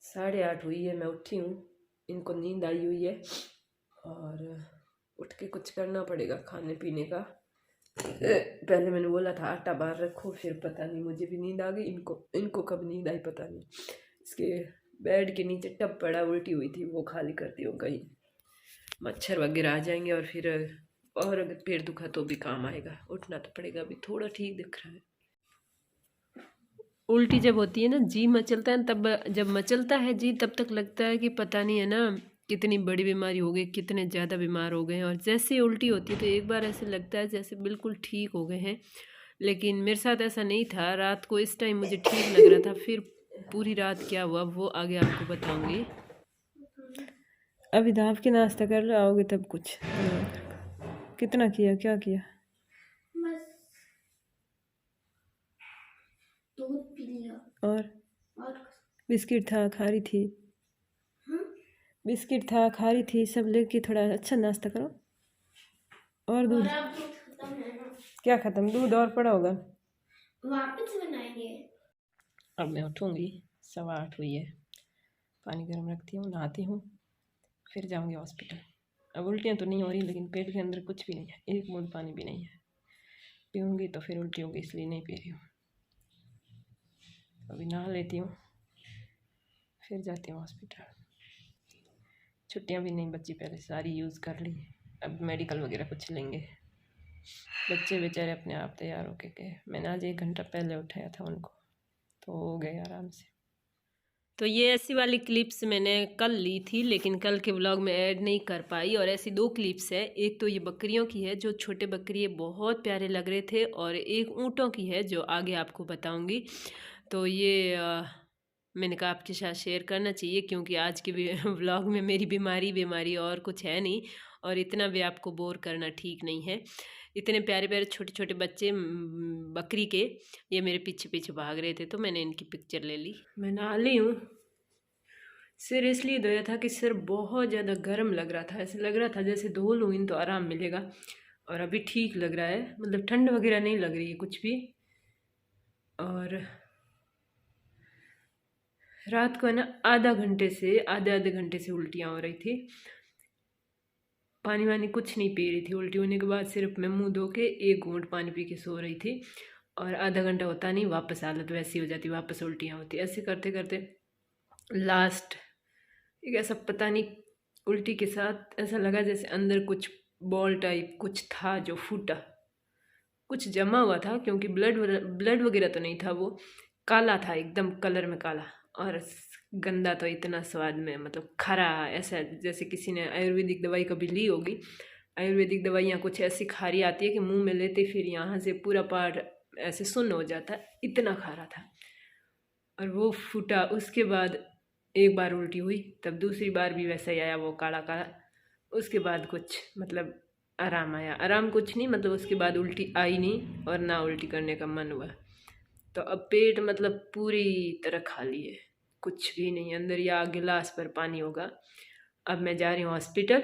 8:30 हुई है, मैं उठी हूँ। इनको नींद आई हुई है और उठ के कुछ करना पड़ेगा खाने पीने का। पहले मैंने बोला था आटा बाहर रखो, फिर पता नहीं मुझे भी नींद आ गई, इनको कब नींद आई पता नहीं। इसके बेड के नीचे टब पड़ा उल्टी हुई थी, वो खाली करती हूँ, कहीं मच्छर वगैरह आ जाएंगे और फिर और अगर पेट दुखा तो भी काम आएगा। उठना तो पड़ेगा, अभी थोड़ा ठीक दिख रहा है। उल्टी जब होती है ना, जी मचलता है, तब जब मचलता है जी तब तक लगता है कि पता नहीं है ना कितनी बड़ी बीमारी हो गई, कितने ज़्यादा बीमार हो गए हैं। और जैसे ही उल्टी होती है तो एक बार ऐसे लगता है जैसे बिल्कुल ठीक हो गए हैं, लेकिन मेरे साथ ऐसा नहीं था। रात को इस टाइम मुझे ठीक लग रहा था, फिर पूरी रात क्या हुआ वो आगे आपको बताऊंगी। अभी दाब के नाश्ता कर लो, आओगे तब कुछ। कितना किया, क्या किया? दूध पी लिया और और बिस्किट था, खा रही थी। बिस्किट था, खा रही थी, सब लेके थोड़ा अच्छा नाश्ता करो। और दूध अब दूध खत्म है ना, क्या ख़त्म? दूध और पड़ा होगा, वापस बनाएंगे। अब मैं उठूँगी। 8:15 हुई है, पानी गर्म रखती हूँ, नहाती हूँ, फिर जाऊँगी हॉस्पिटल। अब उल्टियाँ तो नहीं हो रही, लेकिन पेट के अंदर कुछ भी नहीं है, एक बूंद पानी भी नहीं है। पीऊँगी तो फिर उल्टी होगी, इसलिए नहीं पी रही हूँ। अभी नहा लेती हूँ, फिर जाती हूँ हॉस्पिटल। छुट्टियाँ भी नहीं बची, पहले सारी यूज़ कर ली, अब मेडिकल वगैरह कुछ लेंगे। बच्चे बेचारे अपने आप तैयार होके गए, मैंने आज 1 घंटा पहले उठाया था उनको, तो हो गए आराम से। तो ये ऐसी वाली क्लिप्स मैंने कल ली थी, लेकिन कल के व्लॉग में ऐड नहीं कर पाई। और ऐसी 2 क्लिप्स है, एक तो ये बकरियों की है, जो छोटे बकरी है, बहुत प्यारे लग रहे थे, और एक ऊँटों की है जो आगे आपको बताऊंगी। तो ये मैंने कहा आपके साथ शेयर करना चाहिए, क्योंकि आज के व्लॉग में मेरी बीमारी और कुछ है नहीं, और इतना भी आपको बोर करना ठीक नहीं है। इतने प्यारे प्यारे छोटे छोटे बच्चे बकरी के, ये मेरे पीछे पीछे भाग रहे थे, तो मैंने इनकी पिक्चर ले ली। मैं नहा ली हूँ। सिर इसलिए धोया था कि सिर बहुत ज़्यादा गर्म लग रहा था, ऐसे लग रहा था जैसे धो लूँगी तो आराम मिलेगा, और अभी ठीक लग रहा है, मतलब ठंड वगैरह नहीं लग रही है कुछ भी। और रात को है ना आधे आधे घंटे से उल्टियाँ हो रही थी। पानी वानी कुछ नहीं पी रही थी, उल्टी होने के बाद सिर्फ मैं मुंह धो के 1 घूंट पानी पी के सो रही थी, और आधा घंटा होता नहीं वापस हालत वैसी हो जाती, वापस उल्टियाँ होती। ऐसे करते करते लास्ट एक ऐसा पता नहीं उल्टी के साथ ऐसा लगा जैसे अंदर कुछ बॉल टाइप कुछ था जो फूटा, कुछ जमा हुआ था, क्योंकि ब्लड वगैरह तो नहीं था, वो काला था, एकदम कलर में काला, और गंदा तो इतना स्वाद में, मतलब खरा, ऐसा जैसे किसी ने आयुर्वेदिक दवाई कभी ली होगी। आयुर्वेदिक दवाइयाँ कुछ ऐसी खारी आती है कि मुंह में लेते फिर यहाँ से पूरा पार्ट ऐसे सुन्न हो जाता है, इतना खारा था। और वो फूटा, उसके बाद एक बार उल्टी हुई, तब दूसरी बार भी वैसा ही आया, वो काला काला। उसके बाद कुछ मतलब आराम आया, आराम कुछ नहीं, मतलब उसके बाद उल्टी आई नहीं, और ना उल्टी करने का मन हुआ। तो अब पेट मतलब पूरी तरह खाली है, कुछ भी नहीं अंदर, या गिलास पर पानी होगा। अब मैं जा रही हूँ हॉस्पिटल।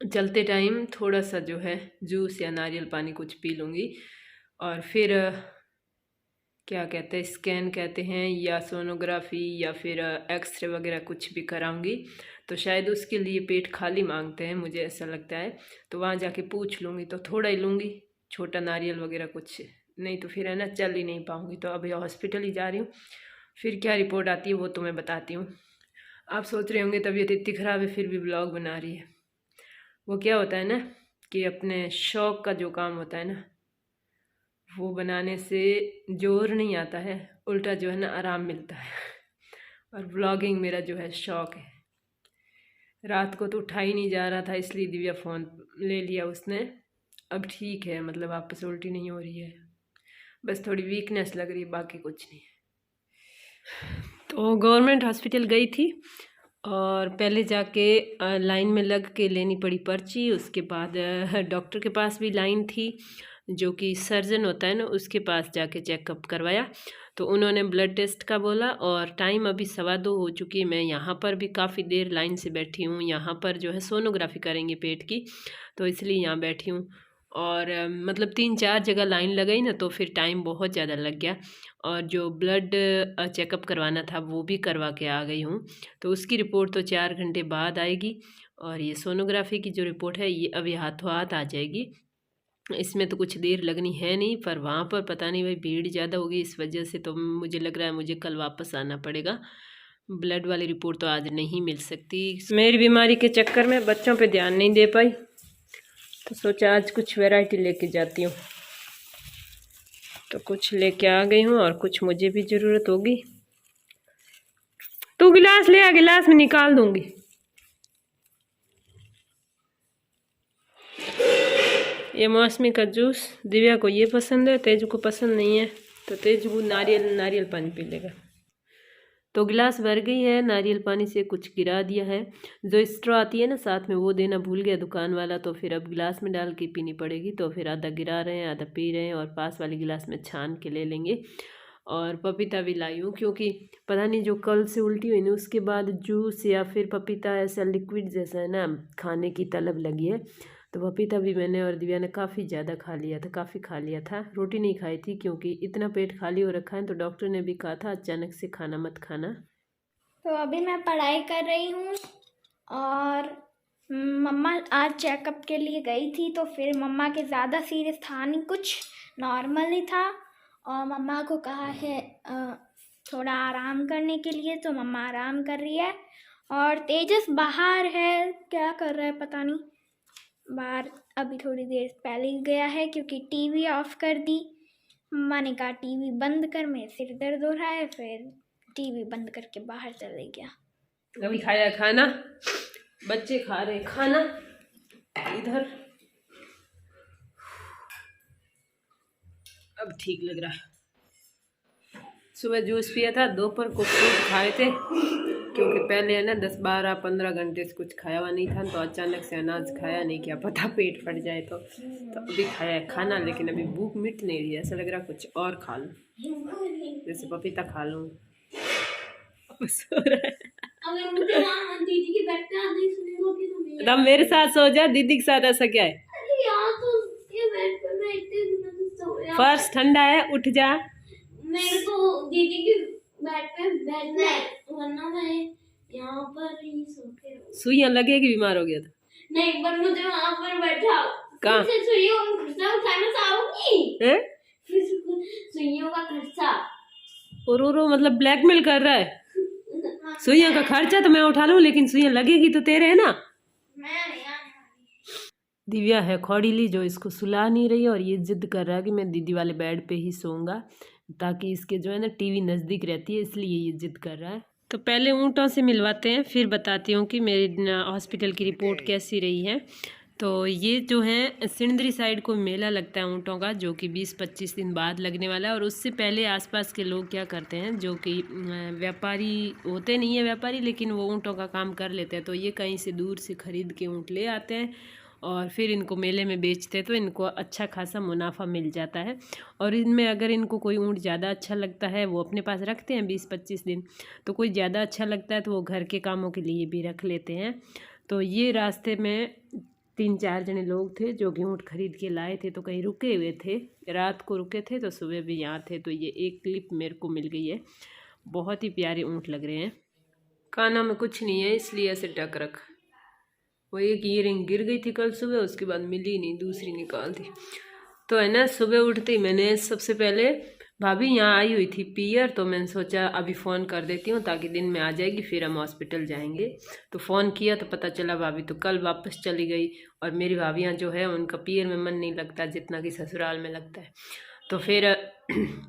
चलते टाइम थोड़ा सा जो है जूस या नारियल पानी कुछ पी लूँगी, और फिर क्या कहते हैं, स्कैन कहते हैं, या सोनोग्राफी, या फिर एक्सरे वगैरह कुछ भी कराऊंगी। तो शायद उसके लिए पेट खाली मांगते हैं, मुझे ऐसा लगता है। तो वहाँ जाके पूछ लूँगी, तो थोड़ा ही लूँगी, छोटा नारियल वगैरह कुछ, नहीं तो फिर है ना चल ही नहीं पाऊँगी। तो अभी हॉस्पिटल ही जा रही हूँ, फिर क्या रिपोर्ट आती है वो तो मैं बताती हूँ। आप सोच रहे होंगे तबीयत इतनी ख़राब है फिर भी ब्लॉग बना रही है। वो क्या होता है ना कि अपने शौक़ का जो काम होता है ना, वो बनाने से जोर नहीं आता है, उल्टा जो है ना आराम मिलता है। और व्लॉगिंग मेरा जो है शौक़ है। रात को तो उठा ही नहीं जा रहा था, इसलिए दिव्या फ़ोन ले लिया उसने। अब ठीक है, मतलब वापस उल्टी नहीं हो रही है, बस थोड़ी वीकनेस लग रही है, बाकी कुछ नहीं। तो गवर्नमेंट हॉस्पिटल गई थी, और पहले जाके लाइन में लग के लेनी पड़ी पर्ची। उसके बाद डॉक्टर के पास भी लाइन थी, जो कि सर्जन होता है ना, उसके पास जाके चेकअप करवाया। तो उन्होंने ब्लड टेस्ट का बोला, और टाइम अभी 2:15 हो चुकी है। मैं यहाँ पर भी काफ़ी देर लाइन से बैठी हूँ, यहाँ पर जो है सोनोग्राफी करेंगे पेट की, तो इसलिए यहाँ बैठी हूँ। और मतलब 3-4 जगह लाइन लगाई ना, तो फिर टाइम बहुत ज़्यादा लग गया। और जो ब्लड चेकअप करवाना था वो भी करवा के आ गई हूँ, तो उसकी रिपोर्ट तो 4 घंटे बाद आएगी। और ये सोनोग्राफी की जो रिपोर्ट है ये अभी हाथों हाथ आ जाएगी, इसमें तो कुछ देर लगनी है नहीं। पर वहाँ पर पता नहीं भाई भीड़ ज़्यादा होगी, इस वजह से तो मुझे लग रहा है मुझे कल वापस आना पड़ेगा। ब्लड वाली रिपोर्ट तो आज नहीं मिल सकती। मेरी बीमारी के चक्कर में बच्चों पे ध्यान नहीं दे पाई, तो सोचा आज कुछ वैरायटी लेके जाती हूँ। तो कुछ लेके आ गई हूँ और कुछ मुझे भी ज़रूरत होगी। तू गिलास ले आ, गिलास में निकाल दूंगी। ये मौसमी का जूस, दिव्या को ये पसंद है, तेजू को पसंद नहीं है, तो तेजू नारियल पानी पी लेगा। तो गिलास भर गई है, नारियल पानी से कुछ गिरा दिया है। जो स्ट्रॉ आती है ना साथ में, वो देना भूल गया दुकान वाला, तो फिर अब गिलास में डाल के पीनी पड़ेगी। तो फिर आधा गिरा रहे हैं, आधा पी रहे हैं, और पास वाले गिलास में छान के ले लेंगे। और पपीता भी लाई हूँ, क्योंकि पता नहीं जो कल से उल्टी हुई ना, उसके बाद जूस या फिर पपीता ऐसा लिक्विड जैसा है ना, खाने की तलब लगी है। तो पपीता भी मैंने और दिव्या ने काफ़ी ज़्यादा खा लिया था, काफ़ी खा लिया था। रोटी नहीं खाई थी क्योंकि इतना पेट खाली हो रखा है, तो डॉक्टर ने भी कहा था अचानक से खाना मत खाना। तो अभी मैं पढ़ाई कर रही हूँ और मम्मा आज चेकअप के लिए गई थी, तो फिर मम्मा के ज़्यादा सीरियस था नहीं, कुछ नॉर्मल ही था। और मम्मा को कहा है थोड़ा आराम करने के लिए, तो मम्मा आराम कर रही है। और तेजस बाहर है, क्या कर रहा है पता नहीं, बाहर अभी थोड़ी देर पहले ही गया है, क्योंकि टीवी ऑफ कर दी। मम्मा ने कहा टीवी बंद कर, मेरे सिर दर्द हो रहा है, फिर टीवी बंद करके बाहर चले गया। अभी खाया खाना, बच्चे खा रहे खाना इधर। अब ठीक लग रहा है। सुबह जूस पिया था, दोपहर को फ्रूट खाए थे, क्योंकि पहले है ना 10-12-15 घंटे से कुछ खाया हुआ नहीं था, तो अचानक से अनाज खाया नहीं, क्या पता पेट फट जाए। तो अभी खाया है खाना, लेकिन अभी भूख मिट नहीं रही है, ऐसा लग रहा कुछ और खा लूँ, जैसे पपीता खा लूँ। तब मेरे साथ सो जा, दीदी के साथ ऐसा क्या है? फर्श ठंडा है, उठ जा। मेरे को दीदी की बेड पे बैठना है, वरना मैं यहाँ पर ही सोते रहूं। सुइयां लगेगी, बीमार हो गया था। नहीं, पर मुझे वहाँ पर बैठा कहाँ सुइयों का खर्चा उठाना चाहूंगी, सुइयों का खर्चा। और मतलब ब्लैकमेल कर रहा है। सुइयां का खर्चा तो मैं उठा लूं, लेकिन सुइयां लगेगी तो तेरे है ना। मैं नहीं आने वाली। दिव्या है खौड़ीली, जो इसको सुला नहीं रही, और ये जिद कर रहा है कि मैं दीदी वाले बेड पे ही सोऊंगा, ताकि इसके जो है ना टीवी नज़दीक रहती है, इसलिए ये जिद कर रहा है। तो पहले ऊँटों से मिलवाते हैं, फिर बताती हूँ कि मेरी हॉस्पिटल की रिपोर्ट कैसी रही है। तो ये जो है सिंदरी साइड को मेला लगता है ऊँटों का, जो कि 20-25 दिन बाद लगने वाला है। और उससे पहले आसपास के लोग क्या करते हैं, जो कि व्यापारी होते नहीं है व्यापारी, लेकिन वो ऊँटों का काम कर लेते हैं, तो ये कहीं से दूर से ख़रीद के ऊँट ले आते हैं और फिर इनको मेले में बेचते हैं, तो इनको अच्छा खासा मुनाफा मिल जाता है। और इनमें अगर इनको कोई ऊँट ज़्यादा अच्छा लगता है, वो अपने पास रखते हैं 20-25 दिन, तो कोई ज़्यादा अच्छा लगता है तो वो घर के कामों के लिए भी रख लेते हैं। तो ये रास्ते में 3-4 जने लोग थे जो कि ऊँट खरीद के लाए थे, तो कहीं रुके हुए थे, रात को रुके थे, तो सुबह भी यहाँ थे। तो ये एक क्लिप मेरे को मिल गई है, बहुत ही प्यारे ऊँट लग रहे हैं। काना में कुछ नहीं है, इसलिए ऐसे ढक रख। वो एक ईयरिंग गिर गई थी कल सुबह, उसके बाद मिली नहीं, दूसरी निकाल दी। तो है ना, सुबह उठते ही मैंने सबसे पहले, भाभी यहाँ आई हुई थी पियर, तो मैंने सोचा अभी फ़ोन कर देती हूँ ताकि दिन में आ जाएगी, फिर हम हॉस्पिटल जाएंगे। तो फ़ोन किया तो पता चला भाभी तो कल वापस चली गई। और मेरी भाभियाँ जो है उनका पियर में मन नहीं लगता जितना कि ससुराल में लगता है। तो फिर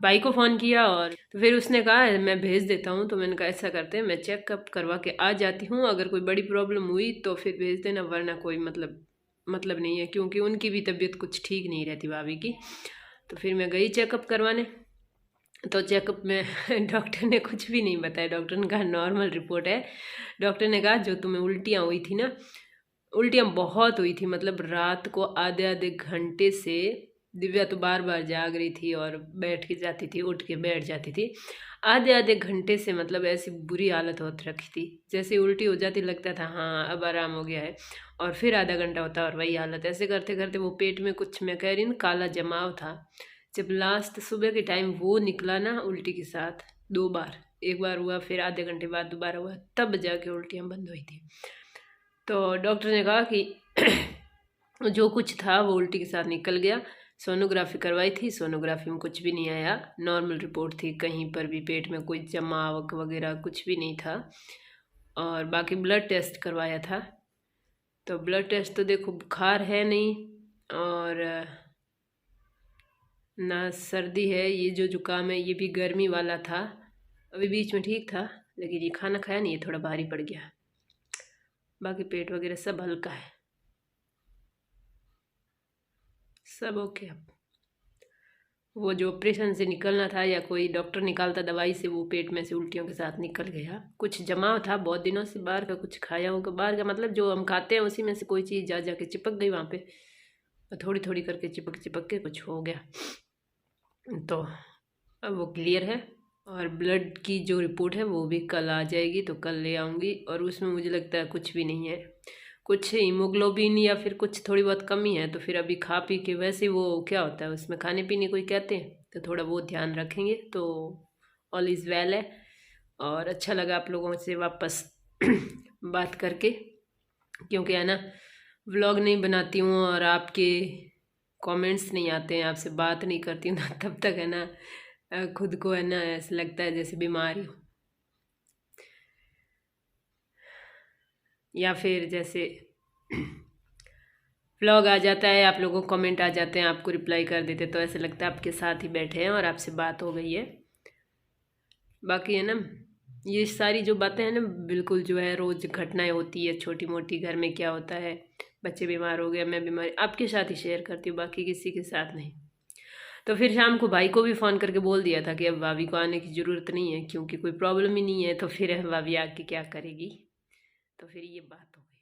भाई को फ़ोन किया, और तो फिर उसने कहा मैं भेज देता हूँ। तो मैंने कहा ऐसा करते हैं, मैं चेकअप करवा के आ जाती हूँ, अगर कोई बड़ी प्रॉब्लम हुई तो फिर भेज देना, वरना कोई मतलब नहीं है, क्योंकि उनकी भी तबीयत कुछ ठीक नहीं रहती भाभी की। तो फिर मैं गई चेकअप करवाने। तो चेकअप में डॉक्टर ने कुछ भी नहीं बताया, डॉक्टर ने कहा नॉर्मल रिपोर्ट है। डॉक्टर ने कहा जो तुम्हें उल्टियाँ हुई थी ना, उल्टियाँ बहुत हुई थी, मतलब रात को आधे घंटे से दिव्या तो बार बार जाग रही थी और बैठ के जाती थी, उठ के बैठ जाती थी। आधे आधे घंटे से मतलब ऐसी बुरी हालत हो रखी थी, जैसे उल्टी हो जाती लगता था हाँ अब आराम हो गया है, और फिर आधा घंटा होता और वही हालत। ऐसे करते करते वो पेट में कुछ, मैं कह रही हूँ, काला जमाव था। जब लास्ट सुबह के टाइम वो निकला ना उल्टी के साथ, 2 बार, एक बार हुआ फिर आधे घंटे बाद दोबारा हुआ, तब जाके उल्टियाँ बंद हुई थी। तो डॉक्टर ने कहा कि जो कुछ था वो उल्टी के साथ निकल गया। सोनोग्राफी करवाई थी, सोनोग्राफी में कुछ भी नहीं आया, नॉर्मल रिपोर्ट थी, कहीं पर भी पेट में कोई जमावक वगैरह कुछ भी नहीं था। और बाकी ब्लड टेस्ट करवाया था, तो ब्लड टेस्ट तो देखो बुखार है नहीं और ना सर्दी है, ये जो जुकाम है ये भी गर्मी वाला था, अभी बीच में ठीक था, लेकिन ये खाना खाया नहीं, ये थोड़ा भारी पड़ गया। बाकी पेट वगैरह सब हल्का है, सब ओके। अब वो जो ऑपरेशन से निकलना था या कोई डॉक्टर निकालता दवाई से, वो पेट में से उल्टियों के साथ निकल गया। कुछ जमाव था बहुत दिनों से, बाहर का कुछ खाया होगा, बाहर का मतलब जो हम खाते हैं उसी में से कोई चीज़ जा जाके चिपक गई वहाँ पे, थोड़ी थोड़ी करके चिपक चिपक के कुछ हो गया। तो अब वो क्लियर है, और ब्लड की जो रिपोर्ट है वो भी कल आ जाएगी, तो कल ले आऊँगी, और उसमें मुझे लगता है कुछ भी नहीं है, कुछ हीमोग्लोबिन या फिर कुछ थोड़ी बहुत कमी है। तो फिर अभी खा पी के, वैसे वो क्या होता है उसमें खाने पीने को ही कहते हैं, तो थोड़ा वो ध्यान रखेंगे, तो ऑल इज़ वेल है। और अच्छा लगा आप लोगों से वापस बात करके, क्योंकि है ना व्लॉग नहीं बनाती हूँ और आपके कमेंट्स नहीं आते हैं, आपसे बात नहीं करती हूँ, तब तक है ना खुद को है ना ऐसा लगता है जैसे बीमारी हो, या फिर जैसे व्लॉग आ जाता है, आप लोगों को कमेंट आ जाते हैं, आपको रिप्लाई कर देते, तो ऐसा लगता है आपके साथ ही बैठे हैं और आपसे बात हो गई है। बाकी है ना ये सारी जो बातें हैं ना, बिल्कुल जो है रोज़ घटनाएं होती है छोटी मोटी, घर में क्या होता है, बच्चे बीमार हो गए, मैं बीमार, आपके साथ ही शेयर करती हूँ, बाकी किसी के साथ नहीं। तो फिर शाम को भाई को भी फ़ोन करके बोल दिया था कि अब भाभी को आने की ज़रूरत नहीं है, क्योंकि कोई प्रॉब्लम ही नहीं है, तो फिर भाभी आके क्या करेगी, तो फिर ये बात हो गई।